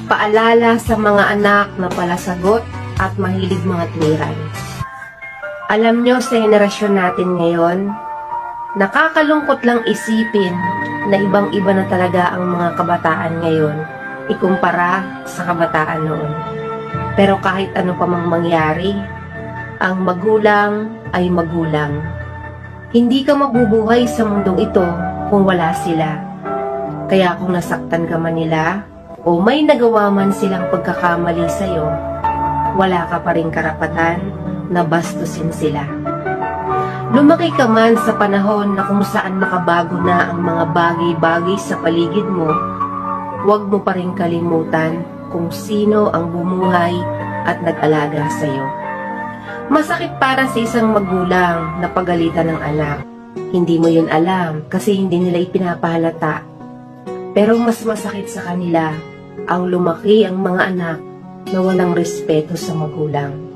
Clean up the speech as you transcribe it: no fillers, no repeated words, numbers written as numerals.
Paalala sa mga anak na palasagot at mahilig mga tuwiran. Alam nyo, sa henerasyon natin ngayon, nakakalungkot lang isipin na ibang-iba na talaga ang mga kabataan ngayon ikumpara sa kabataan noon. Pero kahit ano pa mang mangyari, ang magulang ay magulang. Hindi ka mabubuhay sa mundong ito kung wala sila. Kaya kung nasaktan ka man nila, o may nagawa man silang pagkakamali sa'yo, wala ka pa ring karapatan na bastusin sila. Lumaki ka man sa panahon na kung saan makabago na ang mga bagay-bagay sa paligid mo, huwag mo pa rin kalimutan kung sino ang bumuhay at nag-alaga sa'yo. Masakit para sa isang magulang na pagalitan ng anak. Hindi mo yun alam kasi hindi nila ipinapahalata. Pero mas masakit sa kanila ang lumaki ang mga anak na walang respeto sa magulang.